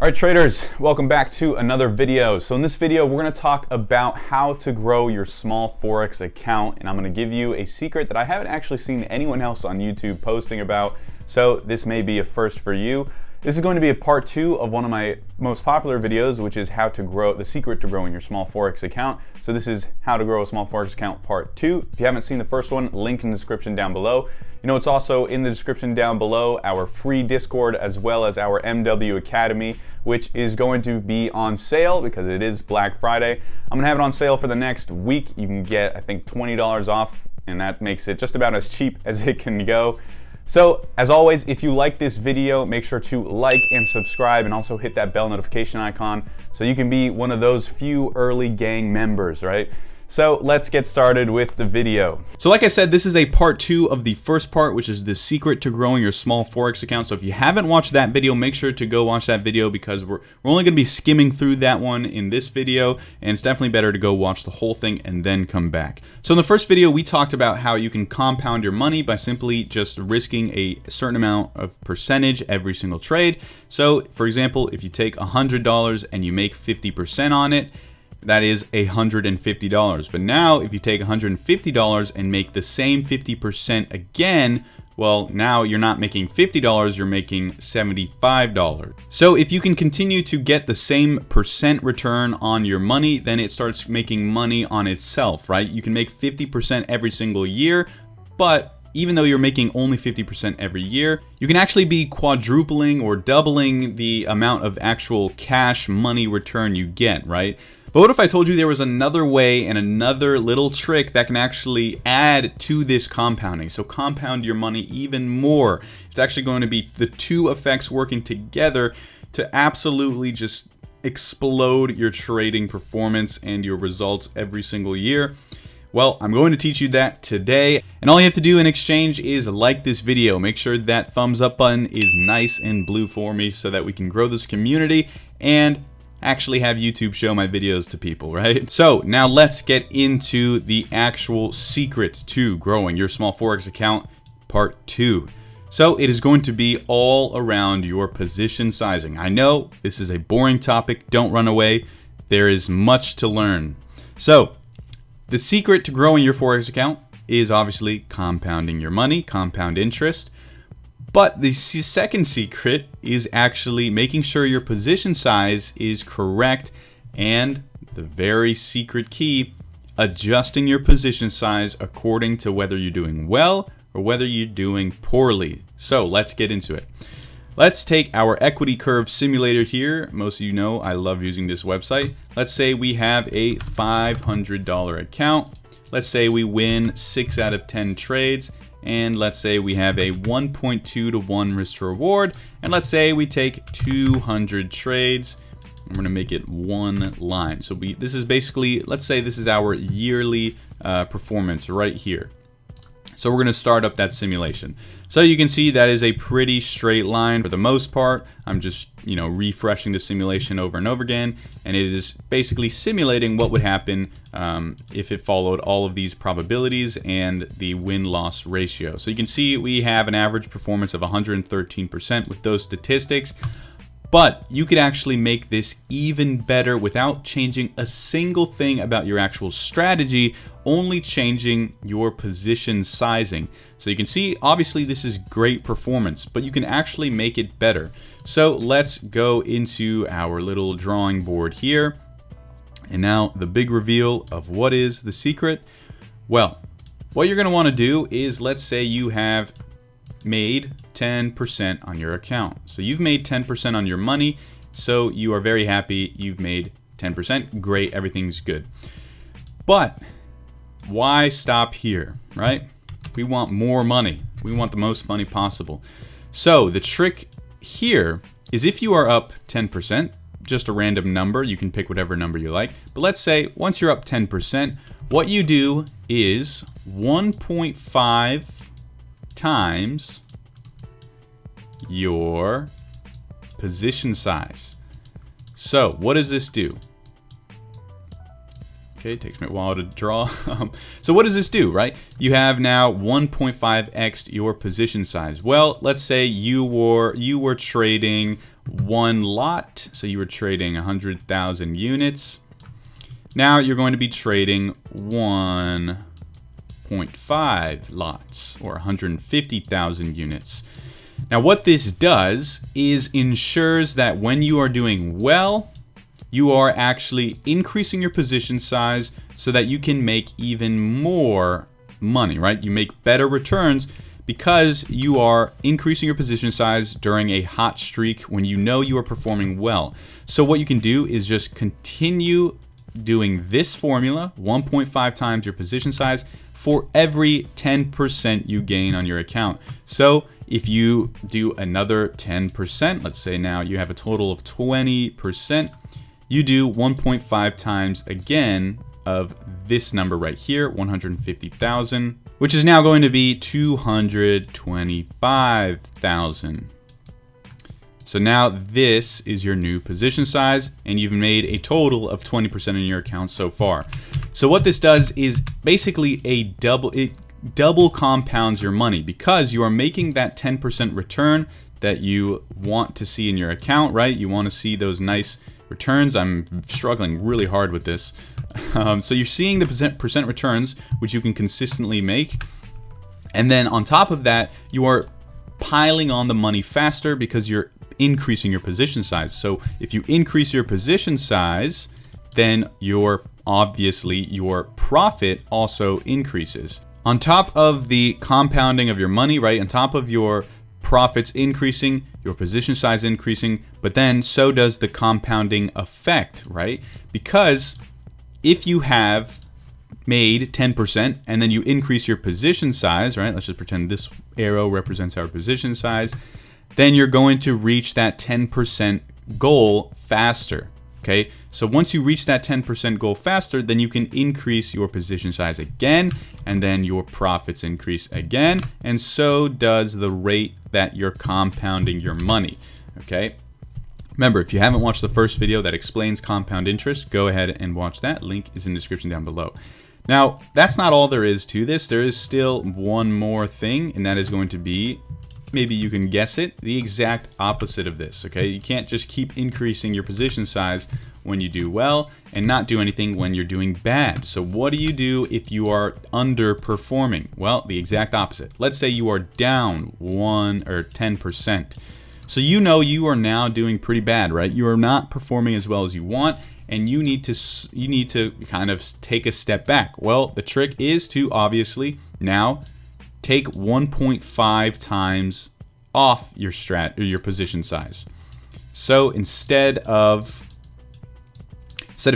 All right, traders, welcome back to another video. So in this video, we're going to talk about how to grow your small Forex account, and I'm going to give you a secret that I haven't actually seen anyone else on YouTube posting about, so this may be a first for you. This is going to be a part 2 of one of my most popular videos, which is how to grow, the secret to growing your small Forex account. So this is how to grow a small Forex account part 2. If you haven't seen the first one, link in the description down below. You know, it's also in the description down below, our free Discord as well as our MW Academy, which is going to be on sale because it is Black Friday. I'm gonna have it on sale for the next week. You can get, I think, $20 off, and that makes it just about as cheap as it can go. So, as always, if you like this video, make sure to like and subscribe and also hit that bell notification icon so you can be one of those few early gang members, right? So let's get started with the video. So like I said, this is a part 2 of the first part, which is the secret to growing your small Forex account. So if you haven't watched that video, make sure to go watch that video because we're only going to be skimming through that one in this video, and it's definitely better to go watch the whole thing and then come back. So in the first video, we talked about how you can compound your money by simply just risking a certain amount of percentage every single trade. So for example, if you take $100 and you make 50% on it, that is $150. But now if you take $150 and make the same 50% again, well, now you're not making $50, you're making $75. So if you can continue to get the same percent return on your money, then it starts making money on itself, right? You can make 50% every single year, but even though you're making only 50% every year, you can actually be quadrupling or doubling the amount of actual cash money return you get, right? But what if I told you there was another way and another little trick that can actually add to this compounding? So compound your money even more. It's actually going to be the two effects working together to absolutely just explode your trading performance and your results every single year. Well, I'm going to teach you that today, and all you have to do in exchange is like this video. Make sure that thumbs up button is nice and blue for me so that we can grow this community and actually have YouTube show my videos to people, right? So now let's get into the actual secrets to growing your small Forex account, part 2. So it is going to be all around your position sizing. I know this is a boring topic, don't run away. There is much to learn. So the secret to growing your Forex account is obviously compounding your money, compound interest. But the second secret is actually making sure your position size is correct, and the very secret key, adjusting your position size according to whether you're doing well or whether you're doing poorly. So let's get into it. Let's take our equity curve simulator here. Most of you know I love using this website. Let's say we have a $500 account. Let's say we win 6 out of 10 trades. And let's say we have a 1.2 to 1 risk to reward. And let's say we take 200 trades. I'm going to make it one line. So this is basically, let's say this is our yearly performance right here. So we're going to start up that simulation. So you can see that is a pretty straight line for the most part. I'm just, refreshing the simulation over and over again, and it is basically simulating what would happen if it followed all of these probabilities and the win-loss ratio. So you can see we have an average performance of 113% with those statistics. But you could actually make this even better without changing a single thing about your actual strategy, only changing your position sizing. So you can see, obviously this is great performance, but you can actually make it better. So let's go into our little drawing board here. And now the big reveal of what is the secret. Well, what you're going to want to do is, let's say you have made 10% on your account. So you've made 10% on your money. So you are very happy you've made 10%. Great, everything's good. But why stop here, right? We want more money. We want the most money possible. So the trick here is, if you are up 10%, just a random number, you can pick whatever number you like. But let's say once you're up 10%, what you do is 1.5 times your position size. So what does this do? Okay, it takes me a while to draw. So what does this do, right? You have now 1.5x your position size. Well, let's say you were trading one lot, so you were trading 100,000 units. Now you're going to be trading 1.5 lots, or 150,000 units. Now what this does is ensures that when you are doing well, you are actually increasing your position size so that you can make even more money, right? You make better returns because you are increasing your position size during a hot streak when you know you are performing well. So what you can do is just continue doing this formula, 1.5 times your position size, for every 10% you gain on your account. So if you do another 10%, let's say now you have a total of 20%, you do 1.5 times again of this number right here, 150,000, which is now going to be 225,000. So now this is your new position size, and you've made a total of 20% in your account so far. So what this does is basically it double compounds your money, because you are making that 10% return that you want to see in your account, right? You want to see those nice returns. I'm struggling really hard with this. So you're seeing the percent returns, which you can consistently make. And then on top of that, you are piling on the money faster because you're increasing your position size. So if you increase your position size, then obviously your profit also increases. On top of the compounding of your money, right? On top of your profits increasing, your position size increasing, but then so does the compounding effect, right? Because if you have made 10% and then you increase your position size, right? Let's just pretend this arrow represents our position size. Then you're going to reach that 10% goal faster. Okay, so once you reach that 10% goal faster, then you can increase your position size again, and then your profits increase again, and so does the rate that you're compounding your money. Okay, remember, if you haven't watched the first video that explains compound interest, go ahead and watch that. Link is in the description down below. Now, that's not all there is to this. There is still one more thing, and that is going to be, maybe you can guess it, the exact opposite of this. Okay, you can't just keep increasing your position size when you do well and not do anything when you're doing bad. So what do you do if you are underperforming? Well, the exact opposite. Let's say you are down 1 or 10%. So you know you are now doing pretty bad, right? You are not performing as well as you want, and you need to kind of take a step back. Well, the trick is to obviously now take 1.5 times off your position size. So instead of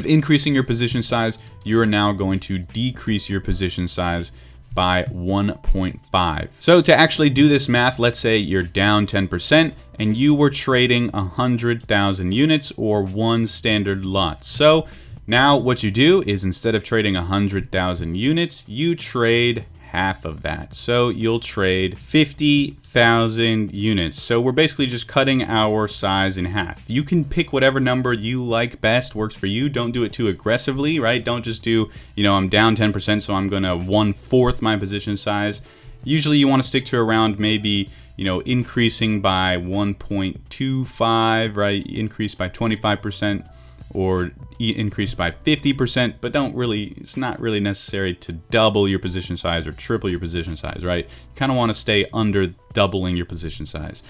increasing your position size, you are now going to decrease your position size by 1.5. So to actually do this math, let's say you're down 10% and you were trading 100,000 units or one standard lot. So now what you do is, instead of trading 100,000 units, you trade half of that. So you'll trade 50,000 units. So we're basically just cutting our size in half. You can pick whatever number you like best, works for you. Don't do it too aggressively, right? Don't just do, I'm down 10%, so I'm gonna 1/4 my position size. Usually you want to stick to around maybe, increasing by 1.25, right? Increase by 25%. Or increase by 50%, but it's not really necessary to double your position size or triple your position size, right? You kind of want to stay under doubling your position size.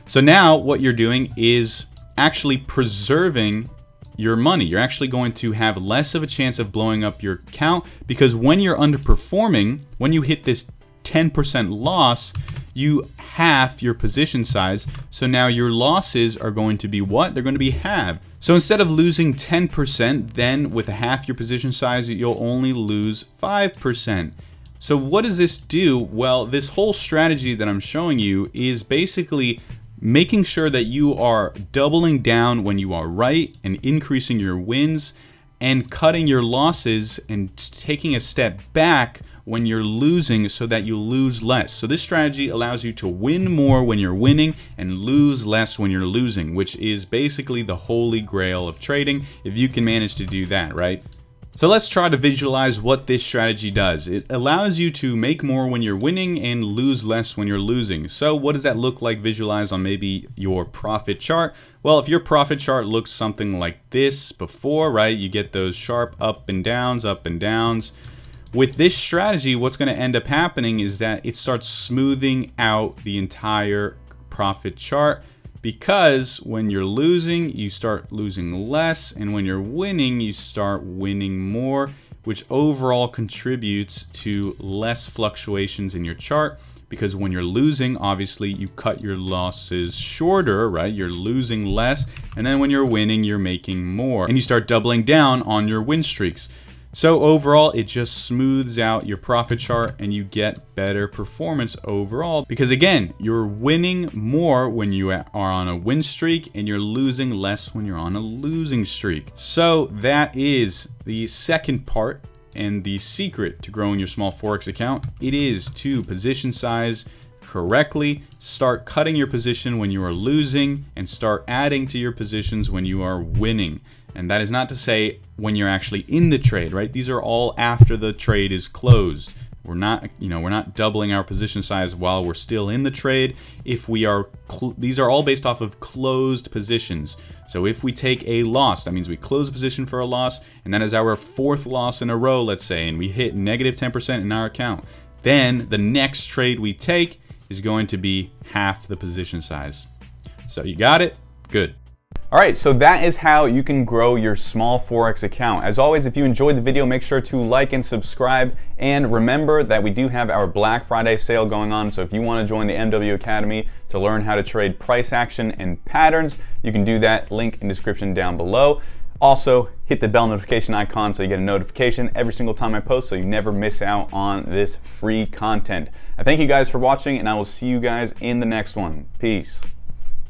So now what you're doing is actually preserving your money. You're actually going to have less of a chance of blowing up your account, because when you're underperforming, when you hit this 10% loss, you half your position size. So now your losses are going to be what? They're going to be halved. So instead of losing 10%, then with half your position size, you'll only lose 5%. So what does this do? Well, this whole strategy that I'm showing you is basically making sure that you are doubling down when you are right and increasing your wins, and cutting your losses and taking a step back when you're losing so that you lose less. So this strategy allows you to win more when you're winning and lose less when you're losing, which is basically the holy grail of trading, if you can manage to do that, right? So let's try to visualize what this strategy does. It allows you to make more when you're winning and lose less when you're losing. So what does that look like visualized on maybe your profit chart? Well, if your profit chart looks something like this before, right, you get those sharp up and downs, up and downs. With this strategy, what's going to end up happening is that it starts smoothing out the entire profit chart, because when you're losing, you start losing less, and when you're winning, you start winning more, which overall contributes to less fluctuations in your chart. Because when you're losing, obviously you cut your losses shorter, right? You're losing less, and then when you're winning, you're making more, and you start doubling down on your win streaks. So overall, it just smooths out your profit chart and you get better performance overall, because again, you're winning more when you are on a win streak and you're losing less when you're on a losing streak. So that is the second part and the secret to growing your small Forex account. It is to position size correctly, start cutting your position when you are losing, and start adding to your positions when you are winning. And that is not to say when you're actually in the trade, right? These are all after the trade is closed. We're not doubling our position size while we're still in the trade. If we are, these are all based off of closed positions. So if we take a loss, that means we close a position for a loss, and that is our fourth loss in a row, let's say, and we hit negative 10% in our account. Then the next trade we take is going to be half the position size. So you got it? Good. All right, so that is how you can grow your small Forex account. As always, if you enjoyed the video, make sure to like and subscribe. And remember that we do have our Black Friday sale going on. So if you want to join the MW Academy to learn how to trade price action and patterns, you can do that. Link in description down below. Also, hit the bell notification icon so you get a notification every single time I post, so you never miss out on this free content. I thank you guys for watching, and I will see you guys in the next one. Peace.